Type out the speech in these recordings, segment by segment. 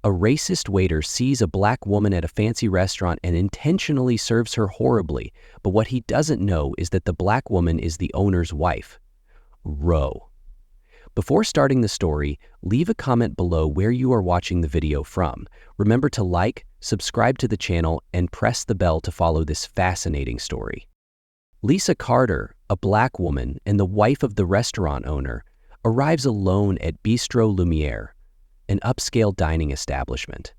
A racist waiter sees a black woman at a fancy restaurant and intentionally serves her horribly, but what he doesn't know is that the black woman is the owner's wife. Row. Before starting the story, leave a comment below where you are watching the video from. Remember to like, subscribe to the channel, and press the bell to follow this fascinating story. Lisa Carter, a black woman and the wife of the restaurant owner, arrives alone at Bistro Lumiere, an upscale dining establishment.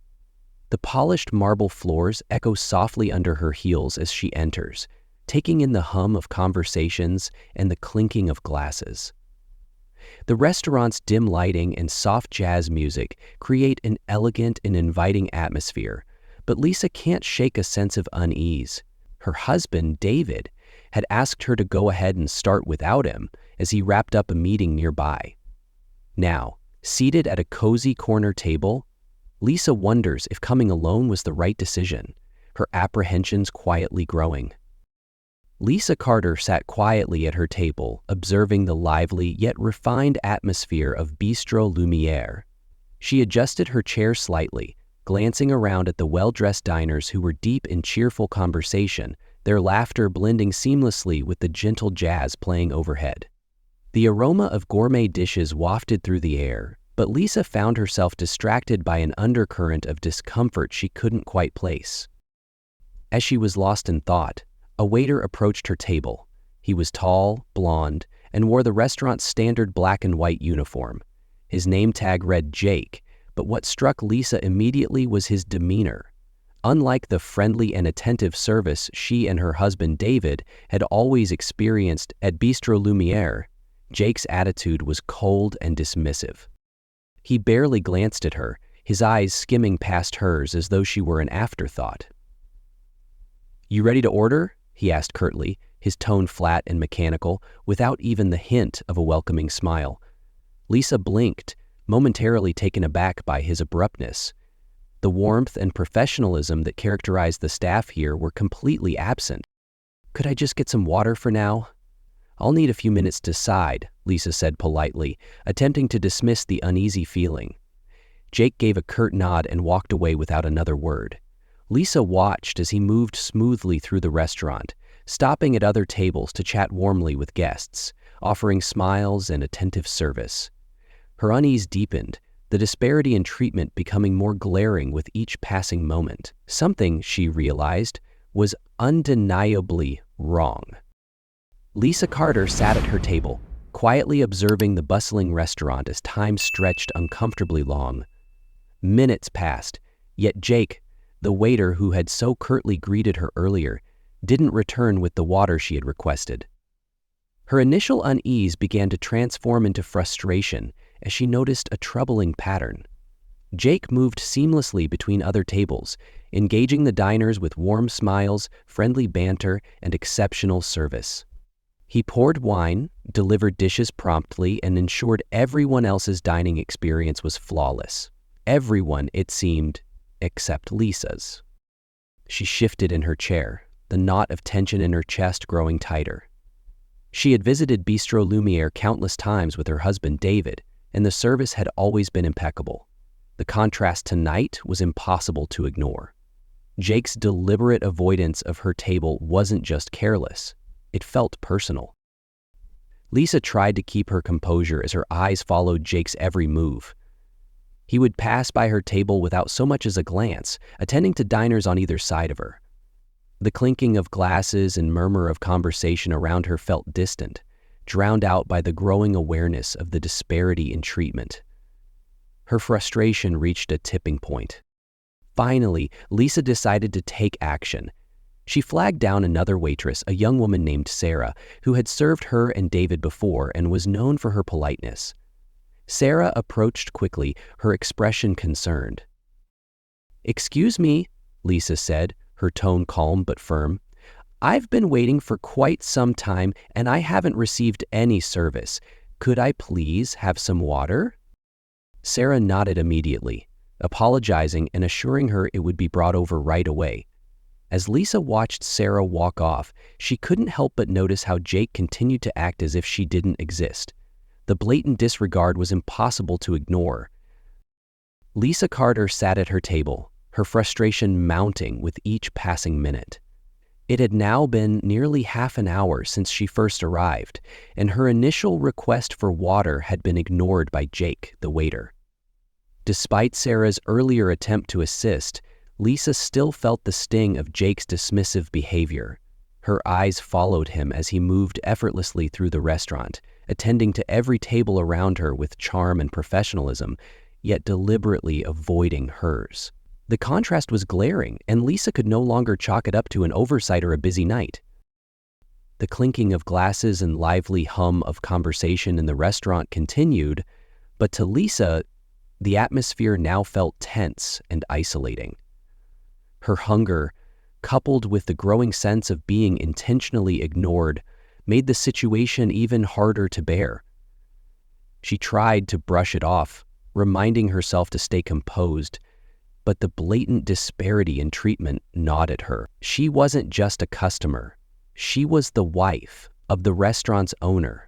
The polished marble floors echo softly under her heels as she enters, taking in the hum of conversations and the clinking of glasses. The restaurant's dim lighting and soft jazz music create an elegant and inviting atmosphere, but Lisa can't shake a sense of unease. Her husband, David, had asked her to go ahead and start without him as he wrapped up a meeting nearby. Now, seated at a cozy corner table, Lisa wonders if coming alone was the right decision, her apprehensions quietly growing. Lisa Carter sat quietly at her table, observing the lively yet refined atmosphere of Bistro Lumiere. She adjusted her chair slightly, glancing around at the well-dressed diners who were deep in cheerful conversation, their laughter blending seamlessly with the gentle jazz playing overhead. The aroma of gourmet dishes wafted through the air, but Lisa found herself distracted by an undercurrent of discomfort she couldn't quite place. As she was lost in thought, a waiter approached her table. He was tall, blonde, and wore the restaurant's standard black and white uniform. His name tag read Jake, but what struck Lisa immediately was his demeanor. Unlike the friendly and attentive service she and her husband David had always experienced at Bistro Lumiere, Jake's attitude was cold and dismissive. He barely glanced at her, his eyes skimming past hers as though she were an afterthought. "You ready to order?" he asked curtly, his tone flat and mechanical, without even the hint of a welcoming smile. Lisa blinked, momentarily taken aback by his abruptness. The warmth and professionalism that characterized the staff here were completely absent. "Could I just get some water for now?" "I'll need a few minutes to decide," Lisa said politely, attempting to dismiss the uneasy feeling. Jake gave a curt nod and walked away without another word. Lisa watched as he moved smoothly through the restaurant, stopping at other tables to chat warmly with guests, offering smiles and attentive service. Her unease deepened, the disparity in treatment becoming more glaring with each passing moment. Something, she realized, was undeniably wrong. Lisa Carter sat at her table, quietly observing the bustling restaurant as time stretched uncomfortably long. Minutes passed, yet Jake, the waiter who had so curtly greeted her earlier, didn't return with the water she had requested. Her initial unease began to transform into frustration as she noticed a troubling pattern. Jake moved seamlessly between other tables, engaging the diners with warm smiles, friendly banter, and exceptional service. He poured wine, delivered dishes promptly, and ensured everyone else's dining experience was flawless. Everyone, it seemed, except Lisa's. She shifted in her chair, the knot of tension in her chest growing tighter. She had visited Bistro Lumiere countless times with her husband David, and the service had always been impeccable. The contrast tonight was impossible to ignore. Jake's deliberate avoidance of her table wasn't just careless, it felt personal. Lisa tried to keep her composure as her eyes followed Jake's every move. He would pass by her table without so much as a glance, attending to diners on either side of her. The clinking of glasses and murmur of conversation around her felt distant, drowned out by the growing awareness of the disparity in treatment. Her frustration reached a tipping point. Finally, Lisa decided to take action. She flagged down another waitress, a young woman named Sarah, who had served her and David before and was known for her politeness. Sarah approached quickly, her expression concerned. "Excuse me," Lisa said, her tone calm but firm. "I've been waiting for quite some time and I haven't received any service. Could I please have some water?" Sarah nodded immediately, apologizing and assuring her it would be brought over right away. As Lisa watched Sarah walk off, she couldn't help but notice how Jake continued to act as if she didn't exist. The blatant disregard was impossible to ignore. Lisa Carter sat at her table, her frustration mounting with each passing minute. It had now been nearly half an hour since she first arrived, and her initial request for water had been ignored by Jake, the waiter. Despite Sarah's earlier attempt to assist, Lisa still felt the sting of Jake's dismissive behavior. Her eyes followed him as he moved effortlessly through the restaurant, attending to every table around her with charm and professionalism, yet deliberately avoiding hers. The contrast was glaring, and Lisa could no longer chalk it up to an oversight or a busy night. The clinking of glasses and lively hum of conversation in the restaurant continued, but to Lisa, the atmosphere now felt tense and isolating. Her hunger, coupled with the growing sense of being intentionally ignored, made the situation even harder to bear. She tried to brush it off, reminding herself to stay composed, but the blatant disparity in treatment gnawed at her. She wasn't just a customer. She was the wife of the restaurant's owner.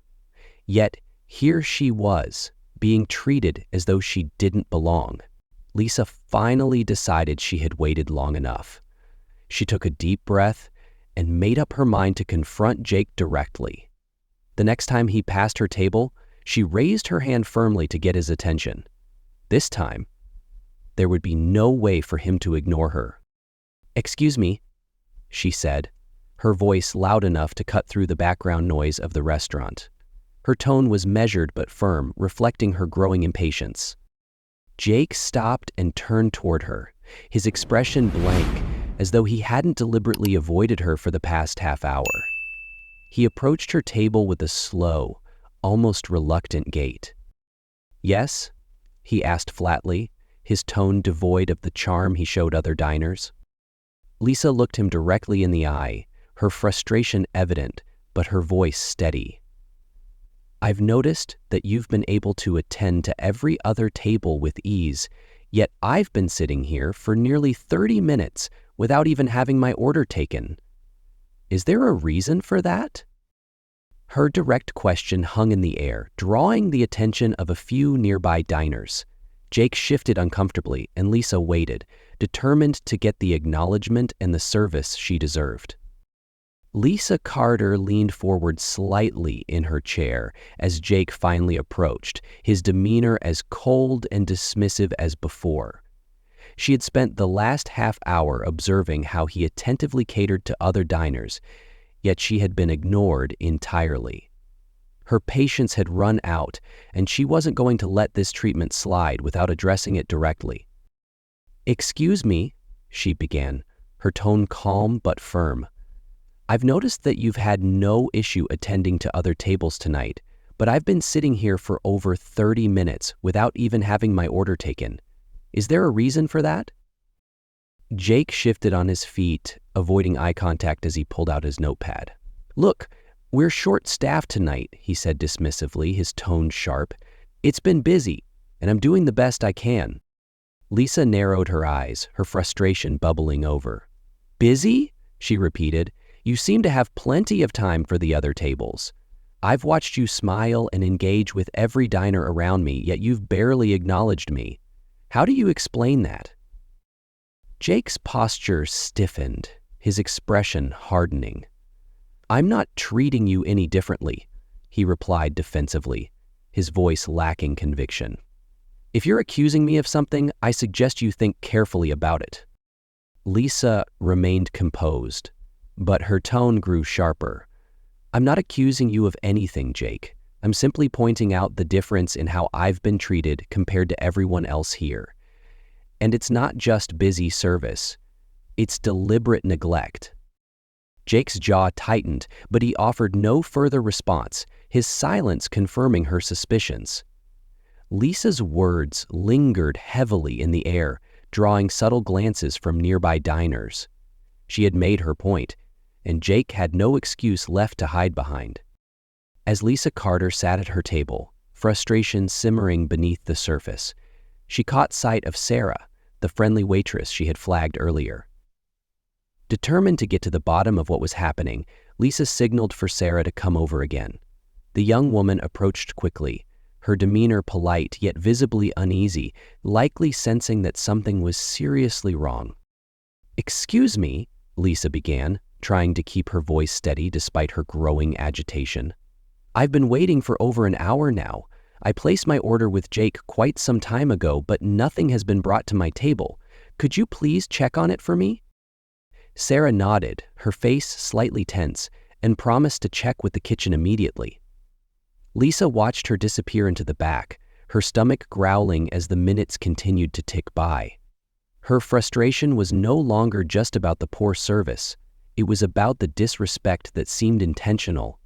Yet here she was, being treated as though she didn't belong. Lisa finally decided she had waited long enough. She took a deep breath and made up her mind to confront Jake directly. The next time he passed her table, she raised her hand firmly to get his attention. This time, there would be no way for him to ignore her. "Excuse me," she said, her voice loud enough to cut through the background noise of the restaurant. Her tone was measured but firm, reflecting her growing impatience. Jake stopped and turned toward her, his expression blank, as though he hadn't deliberately avoided her for the past half hour. He approached her table with a slow, almost reluctant gait. "Yes?" he asked flatly, his tone devoid of the charm he showed other diners. Lisa looked him directly in the eye, her frustration evident, but her voice steady. "I've noticed that you've been able to attend to every other table with ease, yet I've been sitting here for nearly 30 minutes without even having my order taken. Is there a reason for that?" Her direct question hung in the air, drawing the attention of a few nearby diners. Jake shifted uncomfortably, and Lisa waited, determined to get the acknowledgement and the service she deserved. Lisa Carter leaned forward slightly in her chair as Jake finally approached, his demeanor as cold and dismissive as before. She had spent the last half hour observing how he attentively catered to other diners, yet she had been ignored entirely. Her patience had run out, and she wasn't going to let this treatment slide without addressing it directly. "Excuse me," she began, her tone calm but firm. "I've noticed that you've had no issue attending to other tables tonight, but I've been sitting here for over 30 minutes without even having my order taken. Is there a reason for that?" Jake shifted on his feet, avoiding eye contact as he pulled out his notepad. "Look, we're short-staffed tonight," he said dismissively, his tone sharp. "It's been busy, and I'm doing the best I can." Lisa narrowed her eyes, her frustration bubbling over. "Busy?" she repeated. "You seem to have plenty of time for the other tables. I've watched you smile and engage with every diner around me, yet you've barely acknowledged me. How do you explain that?" Jake's posture stiffened, his expression hardening. "I'm not treating you any differently," he replied defensively, his voice lacking conviction. "If you're accusing me of something, I suggest you think carefully about it." Lisa remained composed, but her tone grew sharper. "I'm not accusing you of anything, Jake. I'm simply pointing out the difference in how I've been treated compared to everyone else here. And it's not just busy service. It's deliberate neglect." Jake's jaw tightened, but he offered no further response, his silence confirming her suspicions. Lisa's words lingered heavily in the air, drawing subtle glances from nearby diners. She had made her point, and Jake had no excuse left to hide behind. As Lisa Carter sat at her table, frustration simmering beneath the surface, she caught sight of Sarah, the friendly waitress she had flagged earlier. Determined to get to the bottom of what was happening, Lisa signaled for Sarah to come over again. The young woman approached quickly, her demeanor polite yet visibly uneasy, likely sensing that something was seriously wrong. "Excuse me," Lisa began, trying to keep her voice steady despite her growing agitation. "I've been waiting for over an hour now. I placed my order with Jake quite some time ago, but nothing has been brought to my table. Could you please check on it for me?" Sarah nodded, her face slightly tense, and promised to check with the kitchen immediately. Lisa watched her disappear into the back, her stomach growling as the minutes continued to tick by. Her frustration was no longer just about the poor service. It was about the disrespect that seemed intentional.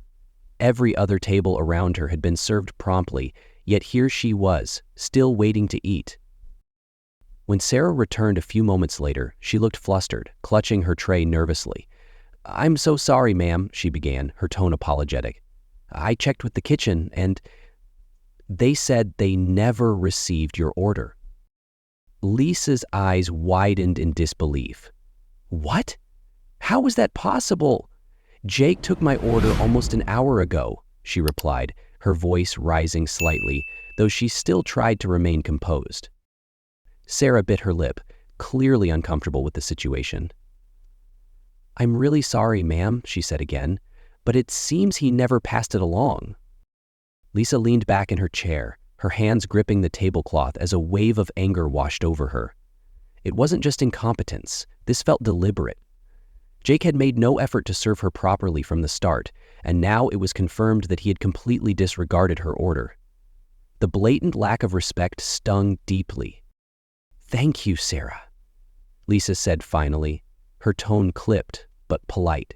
Every other table around her had been served promptly, yet here she was, still waiting to eat. When Sarah returned a few moments later, she looked flustered, clutching her tray nervously. "I'm so sorry, ma'am," she began, her tone apologetic. "I checked with the kitchen, and they said they never received your order." Lisa's eyes widened in disbelief. "What? How was that possible?" "Jake took my order almost an hour ago," she replied, her voice rising slightly, though she still tried to remain composed. Sarah bit her lip, clearly uncomfortable with the situation. "I'm really sorry, ma'am," she said again, "but it seems he never passed it along." Lisa leaned back in her chair, her hands gripping the tablecloth as a wave of anger washed over her. It wasn't just incompetence, this felt deliberate. Jake had made no effort to serve her properly from the start, and now it was confirmed that he had completely disregarded her order. The blatant lack of respect stung deeply. "Thank you, Sarah," Lisa said finally, her tone clipped but polite.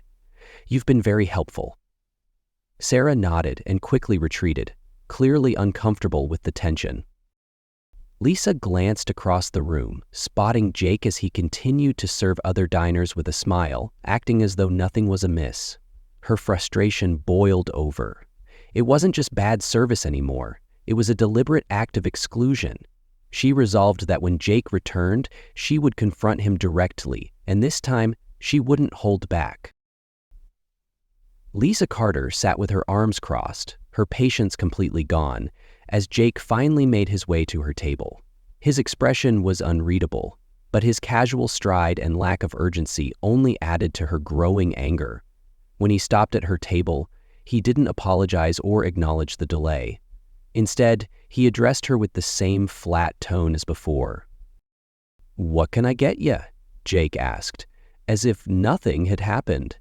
"You've been very helpful." Sarah nodded and quickly retreated, clearly uncomfortable with the tension. Lisa glanced across the room, spotting Jake as he continued to serve other diners with a smile, acting as though nothing was amiss. Her frustration boiled over. It wasn't just bad service anymore. It was a deliberate act of exclusion. She resolved that when Jake returned, she would confront him directly, and this time, she wouldn't hold back. Lisa Carter sat with her arms crossed, her patience completely gone, as Jake finally made his way to her table. His expression was unreadable, but his casual stride and lack of urgency only added to her growing anger. When he stopped at her table, he didn't apologize or acknowledge the delay. Instead, he addressed her with the same flat tone as before. "What can I get ya?" Jake asked, as if nothing had happened.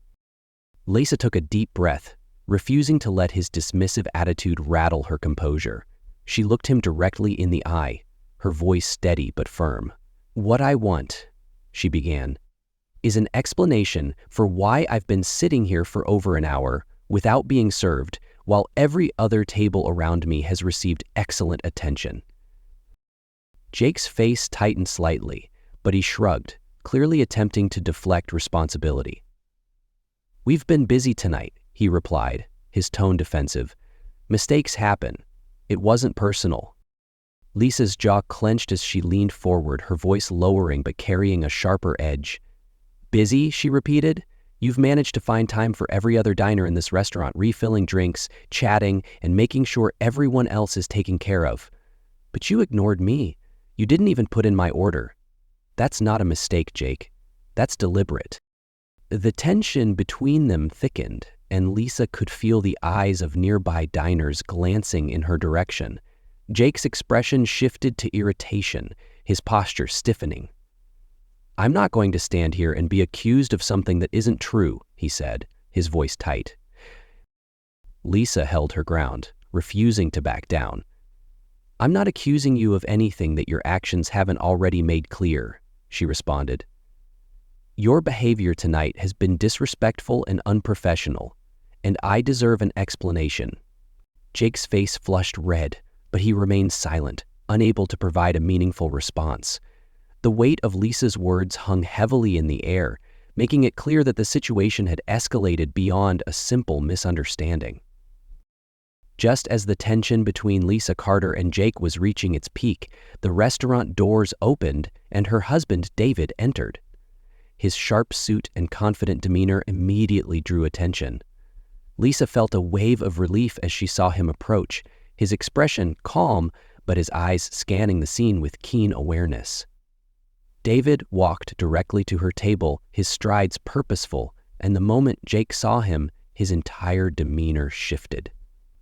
Lisa took a deep breath, refusing to let his dismissive attitude rattle her composure. She looked him directly in the eye, her voice steady but firm. "What I want," she began, "is an explanation for why I've been sitting here for over an hour without being served, while every other table around me has received excellent attention." Jake's face tightened slightly, but he shrugged, clearly attempting to deflect responsibility. "We've been busy tonight," he replied, his tone defensive. "Mistakes happen. It wasn't personal." Lisa's jaw clenched as she leaned forward, her voice lowering but carrying a sharper edge. "Busy?" she repeated. "You've managed to find time for every other diner in this restaurant, refilling drinks, chatting, and making sure everyone else is taken care of. But you ignored me. You didn't even put in my order. That's not a mistake, Jake. That's deliberate." The tension between them thickened, and Lisa could feel the eyes of nearby diners glancing in her direction. Jake's expression shifted to irritation, his posture stiffening. "I'm not going to stand here and be accused of something that isn't true," he said, his voice tight. Lisa held her ground, refusing to back down. "I'm not accusing you of anything that your actions haven't already made clear," she responded. "Your behavior tonight has been disrespectful and unprofessional, and I deserve an explanation." Jake's face flushed red, but he remained silent, unable to provide a meaningful response. The weight of Lisa's words hung heavily in the air, making it clear that the situation had escalated beyond a simple misunderstanding. Just as the tension between Lisa Carter and Jake was reaching its peak, the restaurant doors opened and her husband, David, entered. His sharp suit and confident demeanor immediately drew attention. Lisa felt a wave of relief as she saw him approach, his expression calm, but his eyes scanning the scene with keen awareness. David walked directly to her table, his strides purposeful, and the moment Jake saw him, his entire demeanor shifted.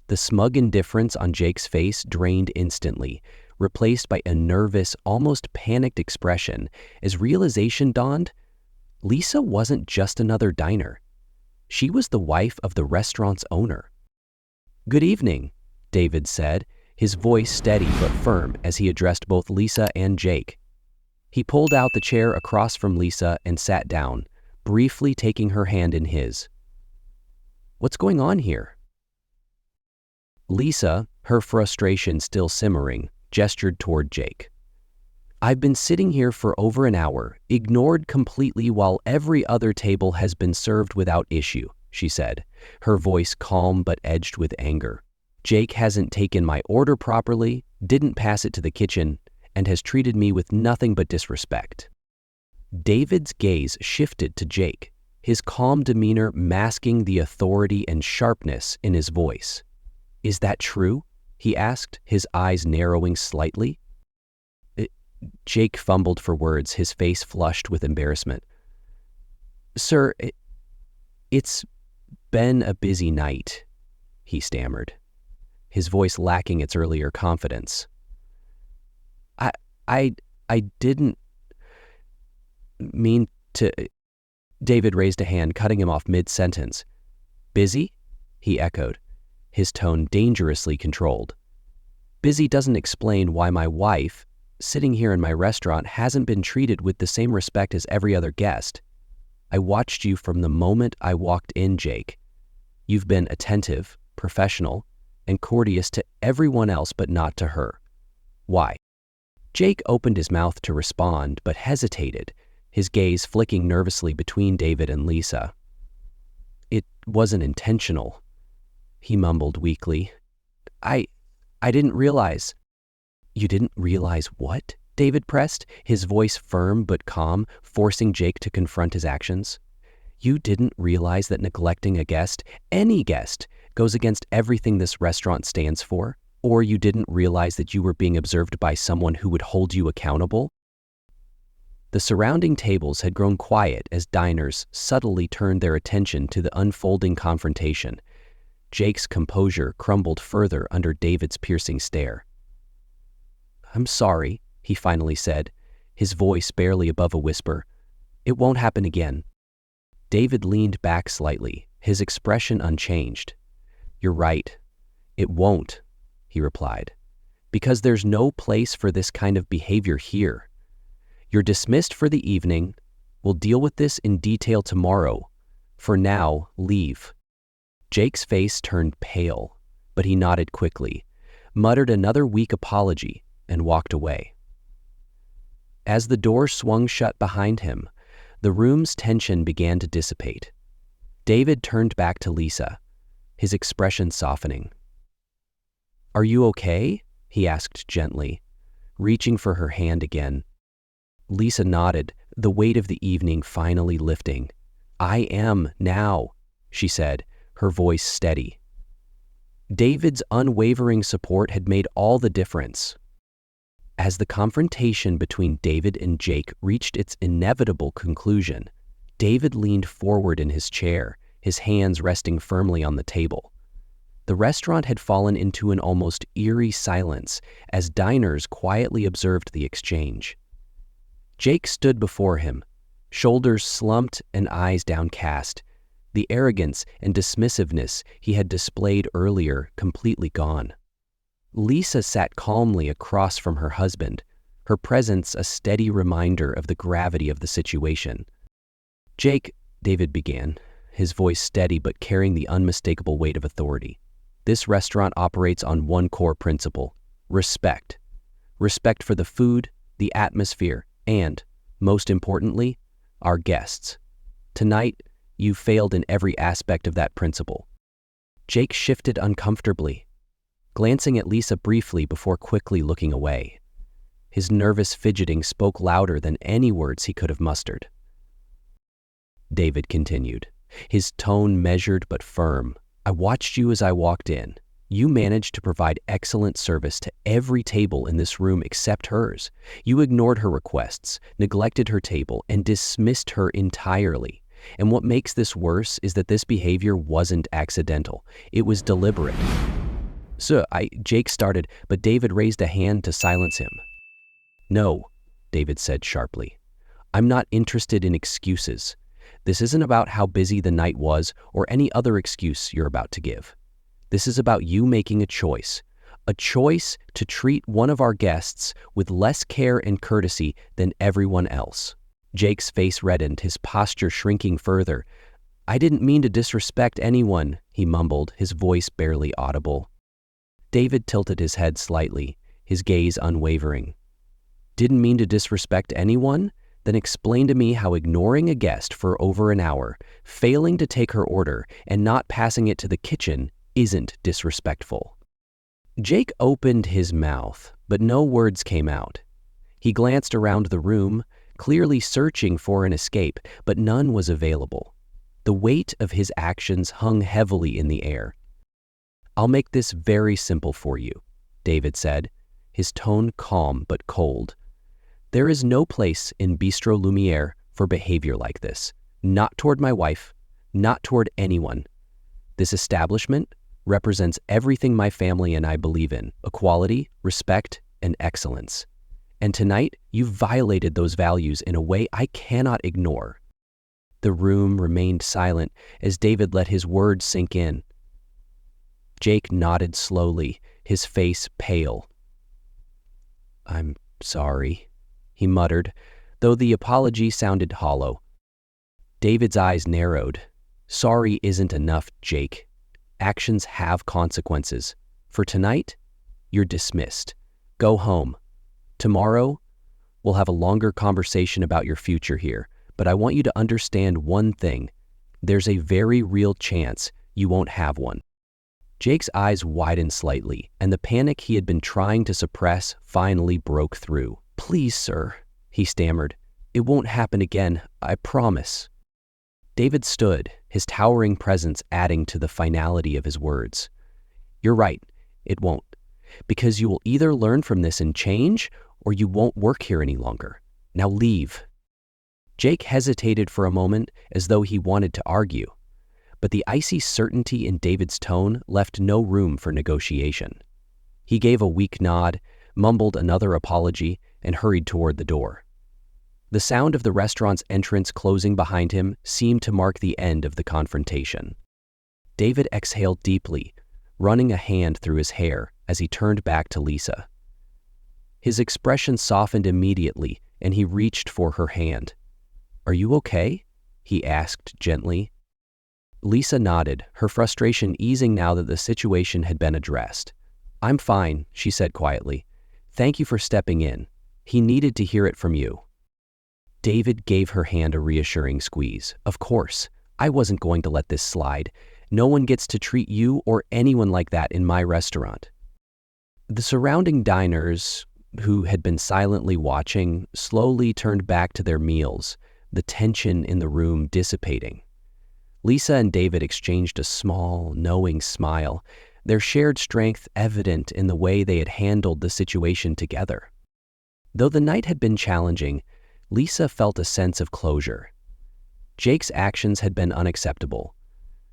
The smug indifference on Jake's face drained instantly, replaced by a nervous, almost panicked expression as realization dawned. Lisa wasn't just another diner. She was the wife of the restaurant's owner. "Good evening," David said, his voice steady but firm as he addressed both Lisa and Jake. He pulled out the chair across from Lisa and sat down, briefly taking her hand in his. "What's going on here?" Lisa, her frustration still simmering, gestured toward Jake. "I've been sitting here for over an hour, ignored completely while every other table has been served without issue," she said, her voice calm but edged with anger. "Jake hasn't taken my order properly, didn't pass it to the kitchen, and has treated me with nothing but disrespect." David's gaze shifted to Jake, his calm demeanor masking the authority and sharpness in his voice. "Is that true?" he asked, his eyes narrowing slightly. Jake fumbled for words, his face flushed with embarrassment. "Sir, it's been a busy night," he stammered, his voice lacking its earlier confidence. I didn't mean to..." David raised a hand, cutting him off mid-sentence. "Busy?" he echoed, his tone dangerously controlled. "Busy doesn't explain why my wife, sitting here in my restaurant, hasn't been treated with the same respect as every other guest. I watched you from the moment I walked in, Jake. You've been attentive, professional, and courteous to everyone else but not to her. Why?" Jake opened his mouth to respond, but hesitated, his gaze flicking nervously between David and Lisa. "It wasn't intentional," he mumbled weakly. I didn't realize." "You didn't realize what?" David pressed, his voice firm but calm, forcing Jake to confront his actions. "You didn't realize that neglecting a guest, any guest, goes against everything this restaurant stands for? Or you didn't realize that you were being observed by someone who would hold you accountable?" The surrounding tables had grown quiet as diners subtly turned their attention to the unfolding confrontation. Jake's composure crumbled further under David's piercing stare. "I'm sorry," he finally said, his voice barely above a whisper. "It won't happen again." David leaned back slightly, his expression unchanged. "You're right. It won't," he replied, "because there's no place for this kind of behavior here. You're dismissed for the evening. We'll deal with this in detail tomorrow. For now, leave." Jake's face turned pale, but he nodded quickly, muttered another weak apology, and walked away. As the door swung shut behind him, the room's tension began to dissipate. David turned back to Lisa, his expression softening. "Are you okay?" he asked gently, reaching for her hand again. Lisa nodded, the weight of the evening finally lifting. "I am now," she said, her voice steady. David's unwavering support had made all the difference. As the confrontation between David and Jake reached its inevitable conclusion, David leaned forward in his chair, his hands resting firmly on the table. The restaurant had fallen into an almost eerie silence as diners quietly observed the exchange. Jake stood before him, shoulders slumped and eyes downcast, the arrogance and dismissiveness he had displayed earlier completely gone. Lisa sat calmly across from her husband, her presence a steady reminder of the gravity of the situation. "Jake," David began, his voice steady but carrying the unmistakable weight of authority. "This restaurant operates on one core principle: respect. Respect for the food, the atmosphere, and, most importantly, our guests. Tonight, you failed in every aspect of that principle." Jake shifted uncomfortably, glancing at Lisa briefly before quickly looking away. His nervous fidgeting spoke louder than any words he could have mustered. David continued, his tone measured but firm. "I watched you as I walked in. You managed to provide excellent service to every table in this room except hers. You ignored her requests, neglected her table, and dismissed her entirely. And what makes this worse is that this behavior wasn't accidental. It was deliberate. "Sir, Jake started, but David raised a hand to silence him. "No," David said sharply. "I'm not interested in excuses. This isn't about how busy the night was or any other excuse you're about to give. This is about you making a choice to treat one of our guests with less care and courtesy than everyone else." Jake's face reddened, his posture shrinking further. "I didn't mean to disrespect anyone," he mumbled, his voice barely audible. David tilted his head slightly, his gaze unwavering. "Didn't mean to disrespect anyone? Then explain to me how ignoring a guest for over an hour, failing to take her order, and not passing it to the kitchen isn't disrespectful." Jake opened his mouth, but no words came out. He glanced around the room, clearly searching for an escape, but none was available. The weight of his actions hung heavily in the air. "I'll make this very simple for you," David said, his tone calm but cold. "There is no place in Bistro Lumiere for behavior like this. Not toward my wife, not toward anyone. This establishment represents everything my family and I believe in: equality, respect, and excellence. And tonight, you've violated those values in a way I cannot ignore." The room remained silent as David let his words sink in. Jake nodded slowly, his face pale. "I'm sorry," he muttered, though the apology sounded hollow. David's eyes narrowed. "Sorry isn't enough, Jake. Actions have consequences. For tonight, you're dismissed. Go home. Tomorrow, we'll have a longer conversation about your future here, but I want you to understand one thing. There's a very real chance you won't have one." Jake's eyes widened slightly, and the panic he had been trying to suppress finally broke through. "Please, sir," he stammered. "It won't happen again, I promise." David stood, his towering presence adding to the finality of his words. "You're right, it won't. Because you will either learn from this and change, or you won't work here any longer. Now leave." Jake hesitated for a moment as though he wanted to argue, but the icy certainty in David's tone left no room for negotiation. He gave a weak nod, mumbled another apology, and hurried toward the door. The sound of the restaurant's entrance closing behind him seemed to mark the end of the confrontation. David exhaled deeply, running a hand through his hair as he turned back to Lisa. His expression softened immediately, and he reached for her hand. "Are you okay?" he asked gently. Lisa nodded, her frustration easing now that the situation had been addressed. "I'm fine," she said quietly. "Thank you for stepping in. He needed to hear it from you." David gave her hand a reassuring squeeze. "Of course, I wasn't going to let this slide. No one gets to treat you or anyone like that in my restaurant." The surrounding diners, who had been silently watching, slowly turned back to their meals, the tension in the room dissipating. Lisa and David exchanged a small, knowing smile, their shared strength evident in the way they had handled the situation together. Though the night had been challenging, Lisa felt a sense of closure. Jake's actions had been unacceptable,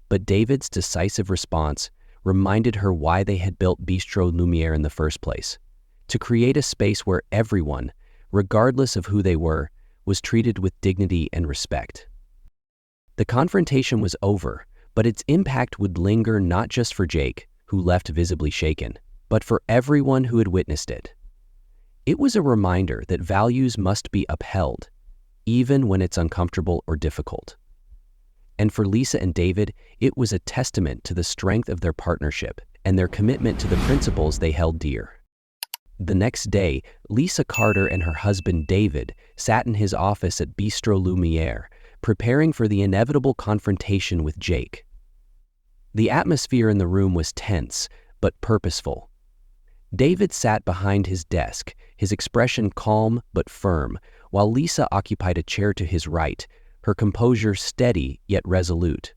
but David's decisive response reminded her why they had built Bistro Lumiere in the first place: to create a space where everyone, regardless of who they were, was treated with dignity and respect. The confrontation was over, but its impact would linger not just for Jake, who left visibly shaken, but for everyone who had witnessed it. It was a reminder that values must be upheld, even when it's uncomfortable or difficult. And for Lisa and David, it was a testament to the strength of their partnership and their commitment to the principles they held dear. The next day, Lisa Carter and her husband David sat in his office at Bistro Lumiere, preparing for the inevitable confrontation with Jake. The atmosphere in the room was tense, but purposeful. David sat behind his desk, his expression calm but firm, while Lisa occupied a chair to his right, her composure steady yet resolute.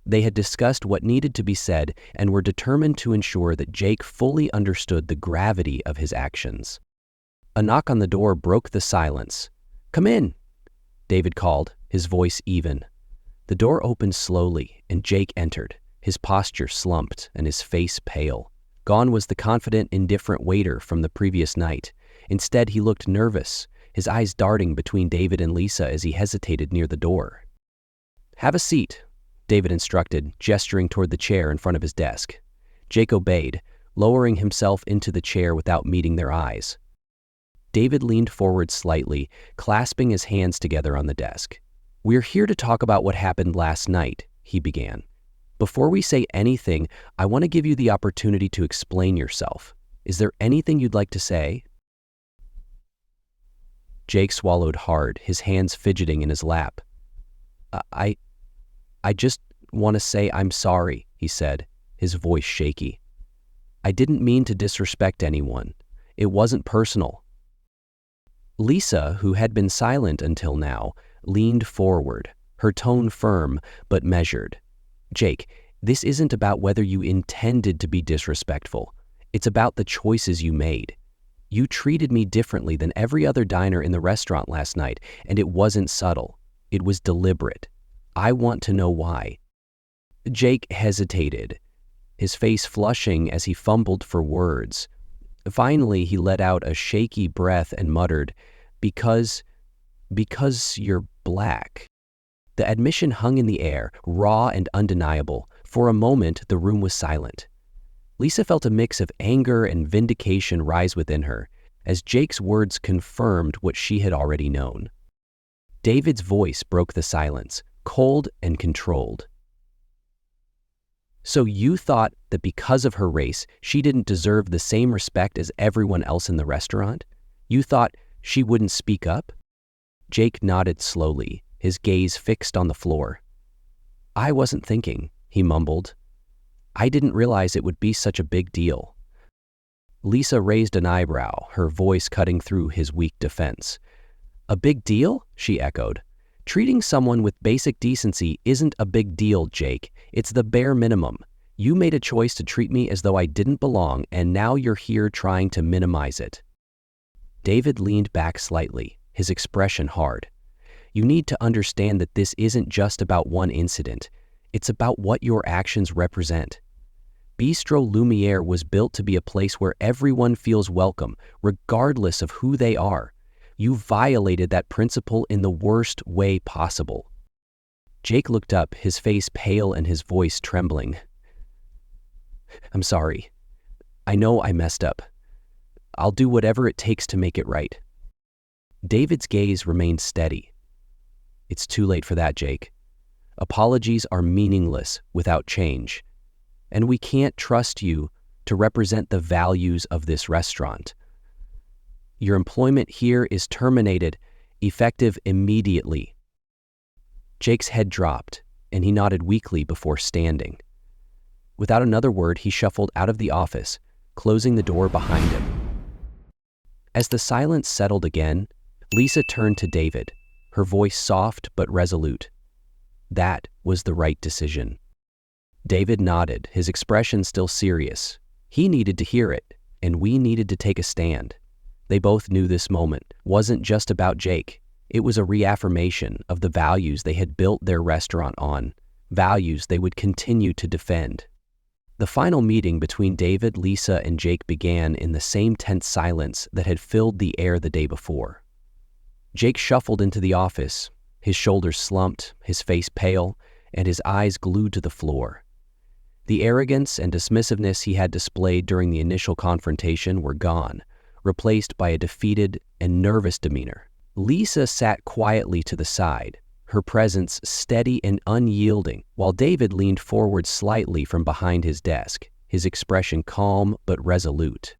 They had discussed what needed to be said and were determined to ensure that Jake fully understood the gravity of his actions. A knock on the door broke the silence. "Come in," David called, his voice even. The door opened slowly, and Jake entered, his posture slumped and his face pale. Gone was the confident, indifferent waiter from the previous night. Instead, he looked nervous, his eyes darting between David and Lisa as he hesitated near the door. "Have a seat," David instructed, gesturing toward the chair in front of his desk. Jake obeyed, lowering himself into the chair without meeting their eyes. David leaned forward slightly, clasping his hands together on the desk. "We're here to talk about what happened last night," he began. "Before we say anything, I want to give you the opportunity to explain yourself. Is there anything you'd like to say?" Jake swallowed hard, his hands fidgeting in his lap. I just want to say I'm sorry," he said, his voice shaky. "I didn't mean to disrespect anyone. It wasn't personal." Lisa, who had been silent until now, leaned forward, her tone firm but measured. "Jake, this isn't about whether you intended to be disrespectful. It's about the choices you made. You treated me differently than every other diner in the restaurant last night, and it wasn't subtle. It was deliberate. I want to know why." Jake hesitated, his face flushing as he fumbled for words. Finally, he let out a shaky breath and muttered, Because you're black." The admission hung in the air, raw and undeniable. For a moment, the room was silent. Lisa felt a mix of anger and vindication rise within her, as Jake's words confirmed what she had already known. David's voice broke the silence, cold and controlled. "So you thought that because of her race, she didn't deserve the same respect as everyone else in the restaurant? You thought she wouldn't speak up?" Jake nodded slowly, his gaze fixed on the floor. "I wasn't thinking," he mumbled. "I didn't realize it would be such a big deal." Lisa raised an eyebrow, her voice cutting through his weak defense. "A big deal?" she echoed. "Treating someone with basic decency isn't a big deal, Jake. It's the bare minimum. You made a choice to treat me as though I didn't belong, and now you're here trying to minimize it." David leaned back slightly, his expression hard. "You need to understand that this isn't just about one incident. It's about what your actions represent. Bistro Lumiere was built to be a place where everyone feels welcome, regardless of who they are. You violated that principle in the worst way possible." Jake looked up, his face pale and his voice trembling. "I'm sorry. I know I messed up. I'll do whatever it takes to make it right." David's gaze remained steady. "It's too late for that, Jake. Apologies are meaningless without change, and we can't trust you to represent the values of this restaurant. Your employment here is terminated, effective immediately." Jake's head dropped, and he nodded weakly before standing. Without another word, he shuffled out of the office, closing the door behind him. As the silence settled again, Lisa turned to David, her voice soft but resolute. That was the right decision. David nodded, his expression still serious. He needed to hear it, and we needed to take a stand. They both knew this moment wasn't just about Jake. It was a reaffirmation of the values they had built their restaurant on, values they would continue to defend. The final meeting between David, Lisa, and Jake began in the same tense silence that had filled the air the day before. Jake shuffled into the office, his shoulders slumped, his face pale, and his eyes glued to the floor. The arrogance and dismissiveness he had displayed during the initial confrontation were gone, replaced by a defeated and nervous demeanor. Lisa sat quietly to the side, her presence steady and unyielding, while David leaned forward slightly from behind his desk, his expression calm but resolute.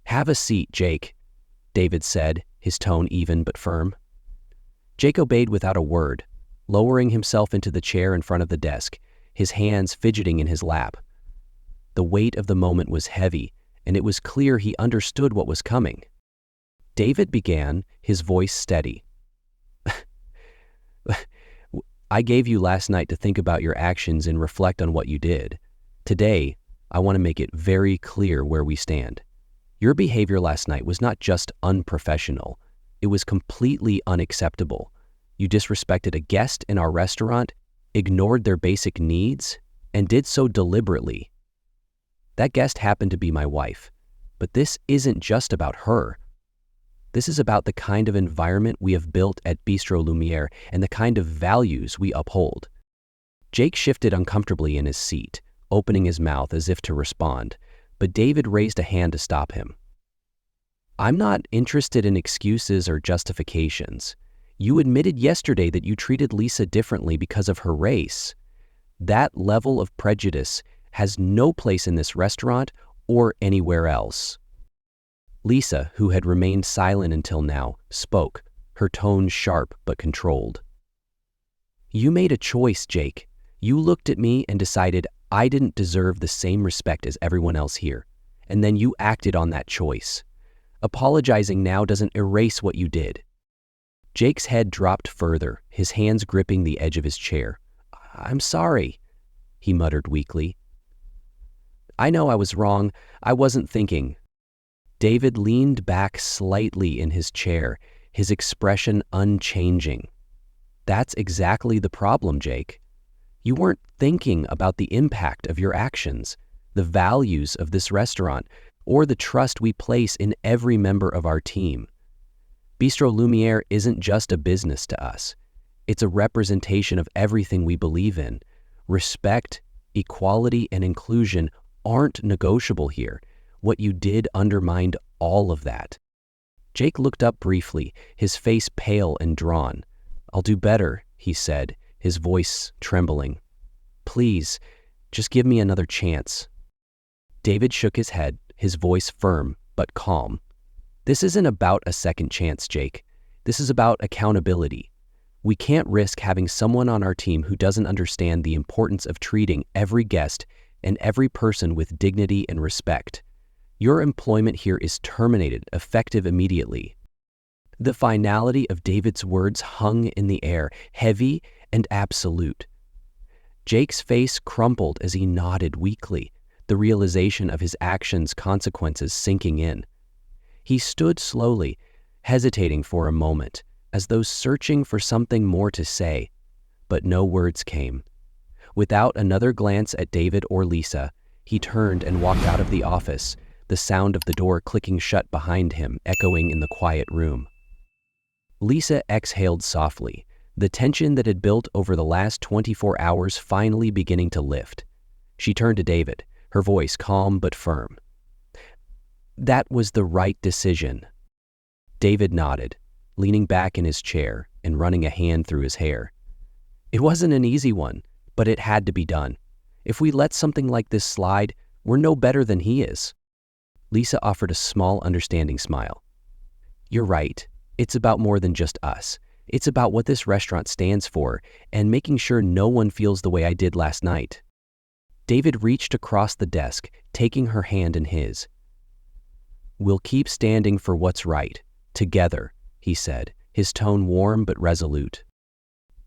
"Have a seat, Jake," David said, his tone even but firm. Jake obeyed without a word, lowering himself into the chair in front of the desk, his hands fidgeting in his lap. The weight of the moment was heavy, and it was clear he understood what was coming. David began, his voice steady. I gave you last night to think about your actions and reflect on what you did. Today, I want to make it very clear where we stand. Your behavior last night was not just unprofessional, it was completely unacceptable. You disrespected a guest in our restaurant, ignored their basic needs, and did so deliberately. That guest happened to be my wife, but this isn't just about her. This is about the kind of environment we have built at Bistro Lumiere and the kind of values we uphold. Jake shifted uncomfortably in his seat, opening his mouth as if to respond, but David raised a hand to stop him. I'm not interested in excuses or justifications. You admitted yesterday that you treated Lisa differently because of her race. That level of prejudice has no place in this restaurant or anywhere else. Lisa, who had remained silent until now, spoke, her tone sharp but controlled. You made a choice, Jake. You looked at me and decided I didn't deserve the same respect as everyone else here, and then you acted on that choice. Apologizing now doesn't erase what you did. Jake's head dropped further, his hands gripping the edge of his chair. I'm sorry, he muttered weakly. I know I was wrong. I wasn't thinking. David leaned back slightly in his chair, his expression unchanging. That's exactly the problem, Jake. You weren't thinking about the impact of your actions, the values of this restaurant, or the trust we place in every member of our team. Bistro Lumiere isn't just a business to us. It's a representation of everything we believe in. Respect, equality, and inclusion aren't negotiable here. What you did undermined all of that. Jake looked up briefly, his face pale and drawn. I'll do better, he said, his voice trembling. Please, just give me another chance. David shook his head, his voice firm but calm. This isn't about a second chance, Jake. This is about accountability. We can't risk having someone on our team who doesn't understand the importance of treating every guest and every person with dignity and respect. Your employment here is terminated, effective immediately. The finality of David's words hung in the air, heavy and absolute. Jake's face crumpled as he nodded weakly, the realization of his actions' consequences sinking in. He stood slowly, hesitating for a moment, as though searching for something more to say, but no words came. Without another glance at David or Lisa, he turned and walked out of the office, the sound of the door clicking shut behind him echoing in the quiet room. Lisa exhaled softly, the tension that had built over the last 24 hours finally beginning to lift. She turned to David, her voice calm but firm. That was the right decision. David nodded, leaning back in his chair and running a hand through his hair. It wasn't an easy one, but it had to be done. If we let something like this slide, we're no better than he is. Lisa offered a small, understanding smile. You're right. It's about more than just us. It's about what this restaurant stands for and making sure no one feels the way I did last night. David reached across the desk, taking her hand in his. We'll keep standing for what's right, together, he said, his tone warm but resolute.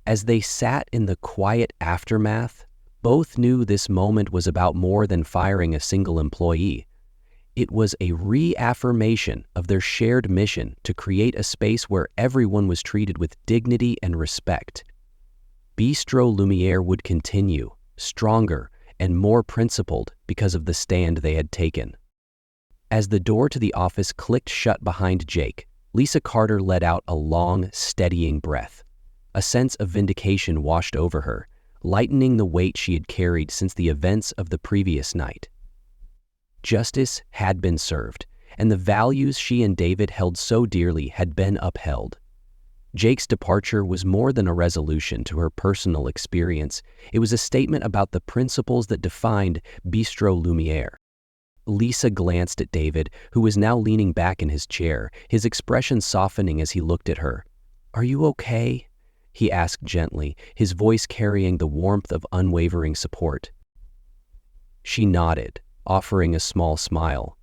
As they sat in the quiet aftermath, both knew this moment was about more than firing a single employee. It was a reaffirmation of their shared mission to create a space where everyone was treated with dignity and respect. Bistro Lumiere would continue, stronger and more principled because of the stand they had taken. As the door to the office clicked shut behind Jake, Lisa Carter let out a long, steadying breath. A sense of vindication washed over her, lightening the weight she had carried since the events of the previous night. Justice had been served, and the values she and David held so dearly had been upheld. Jake's departure was more than a resolution to her personal experience. It was a statement about the principles that defined Bistro Lumiere. Lisa glanced at David, who was now leaning back in his chair, his expression softening as he looked at her. Are you okay? He asked gently, his voice carrying the warmth of unwavering support. She nodded, offering a small smile.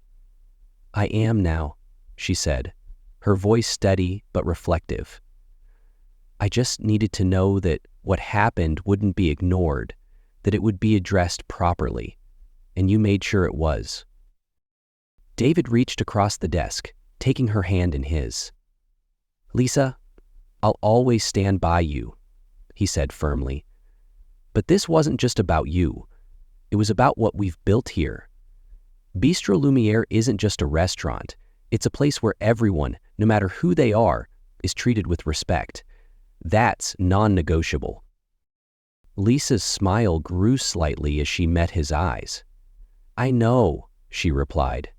I am now, she said, her voice steady but reflective. I just needed to know that what happened wouldn't be ignored, that it would be addressed properly, and you made sure it was. David reached across the desk, taking her hand in his. "Lisa, I'll always stand by you," he said firmly. "But this wasn't just about you. It was about what we've built here. Bistro Lumiere isn't just a restaurant. It's a place where everyone, no matter who they are, is treated with respect. That's non-negotiable." Lisa's smile grew slightly as she met his eyes. "I know," she replied.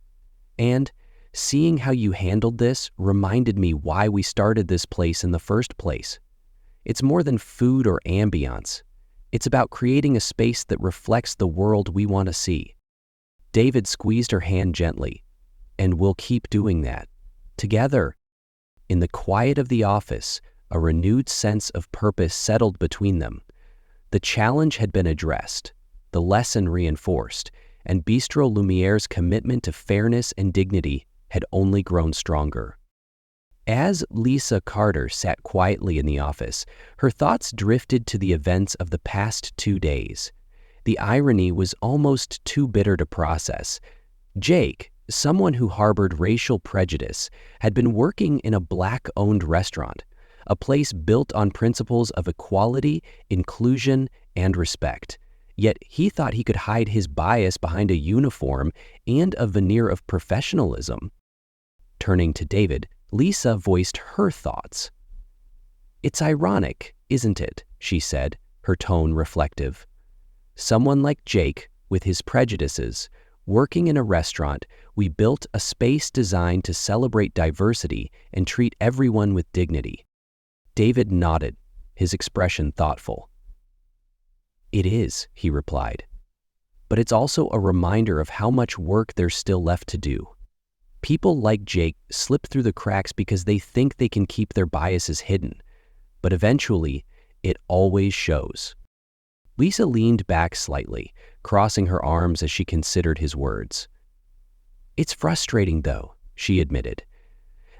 "And seeing how you handled this reminded me why we started this place in the first place. It's more than food or ambiance. It's about creating a space that reflects the world we want to see." David squeezed her hand gently. "And we'll keep doing that. Together." In the quiet of the office, a renewed sense of purpose settled between them. The challenge had been addressed, the lesson reinforced, and Bistro Lumiere's commitment to fairness and dignity had only grown stronger. As Lisa Carter sat quietly in the office, her thoughts drifted to the events of the past 2 days. The irony was almost too bitter to process. Jake, someone who harbored racial prejudice, had been working in a Black-owned restaurant, a place built on principles of equality, inclusion, and respect. Yet he thought he could hide his bias behind a uniform and a veneer of professionalism. Turning to David, Lisa voiced her thoughts. "It's ironic, isn't it?" she said, her tone reflective. "Someone like Jake, with his prejudices, working in a restaurant, we built a space designed to celebrate diversity and treat everyone with dignity." David nodded, his expression thoughtful. "It is," he replied. "But it's also a reminder of how much work there's still left to do. People like Jake slip through the cracks because they think they can keep their biases hidden, but eventually, it always shows." Lisa leaned back slightly, crossing her arms as she considered his words. "It's frustrating, though," she admitted.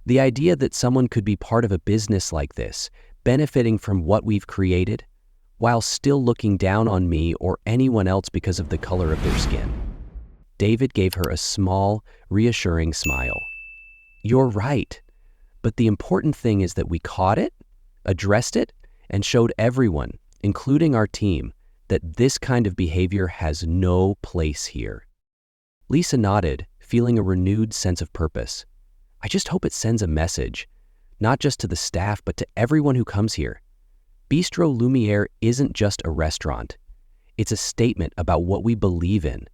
"The idea that someone could be part of a business like this, benefiting from what we've created, while still looking down on me or anyone else because of the color of their skin." David gave her a small, reassuring smile. "You're right, but the important thing is that we caught it, addressed it, and showed everyone, including our team, that this kind of behavior has no place here." Lisa nodded, feeling a renewed sense of purpose. "I just hope it sends a message, not just to the staff, but to everyone who comes here. Bistro Lumiere isn't just a restaurant. It's a statement about what we believe in,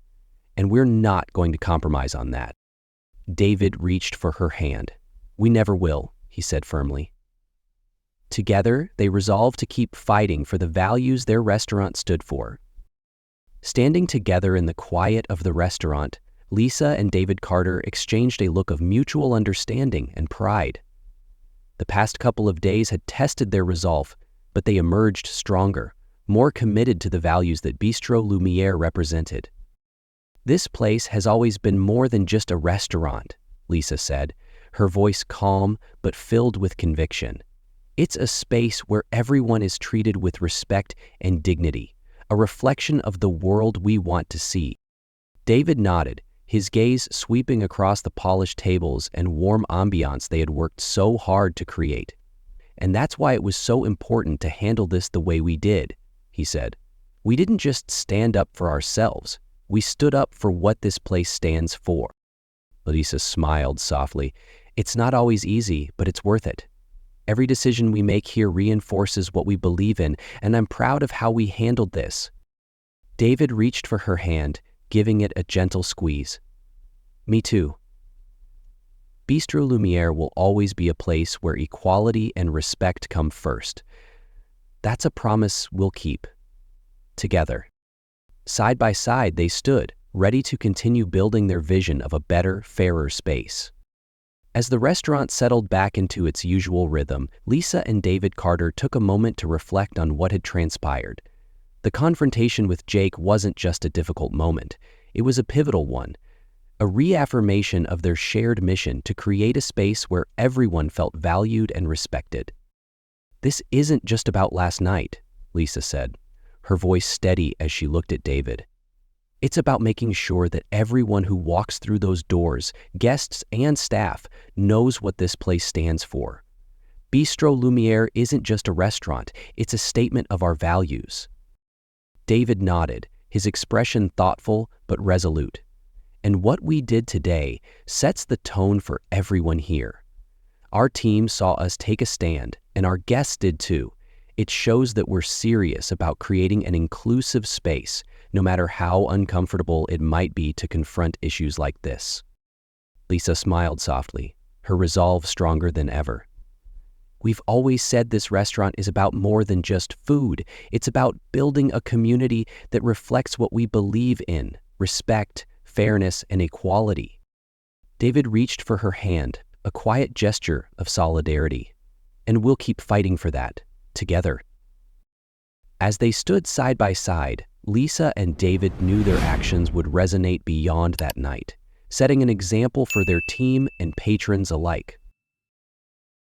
and we're not going to compromise on that." David reached for her hand. "We never will," he said firmly. Together, they resolved to keep fighting for the values their restaurant stood for. Standing together in the quiet of the restaurant, Lisa and David Carter exchanged a look of mutual understanding and pride. The past couple of days had tested their resolve, but they emerged stronger, more committed to the values that Bistro Lumiere represented. "This place has always been more than just a restaurant," Lisa said, her voice calm but filled with conviction. "It's a space where everyone is treated with respect and dignity, a reflection of the world we want to see." David nodded, his gaze sweeping across the polished tables and warm ambiance they had worked so hard to create. "And that's why it was so important to handle this the way we did," he said. "We didn't just stand up for ourselves. We stood up for what this place stands for." Lisa smiled softly. "It's not always easy, but it's worth it. Every decision we make here reinforces what we believe in, and I'm proud of how we handled this." David reached for her hand, giving it a gentle squeeze. "Me too." Bistro Lumiere will always be a place where equality and respect come first. That's a promise we'll keep. Together. Side by side, they stood, ready to continue building their vision of a better, fairer space. As the restaurant settled back into its usual rhythm, Lisa and David Carter took a moment to reflect on what had transpired. The confrontation with Jake wasn't just a difficult moment. It was a pivotal one, a reaffirmation of their shared mission to create a space where everyone felt valued and respected. "This isn't just about last night," Lisa said, her voice steady as she looked at David. It's about making sure that everyone who walks through those doors, guests and staff, knows what this place stands for. Bistro Lumiere isn't just a restaurant, it's a statement of our values. David nodded, his expression thoughtful but resolute. And what we did today sets the tone for everyone here. Our team saw us take a stand, and our guests did too. It shows that we're serious about creating an inclusive space, no matter how uncomfortable it might be to confront issues like this. Lisa smiled softly, her resolve stronger than ever. We've always said this restaurant is about more than just food. It's about building a community that reflects what we believe in: respect, fairness, and equality. David reached for her hand, a quiet gesture of solidarity. And we'll keep fighting for that, together. As they stood side by side, Lisa and David knew their actions would resonate beyond that night, setting an example for their team and patrons alike.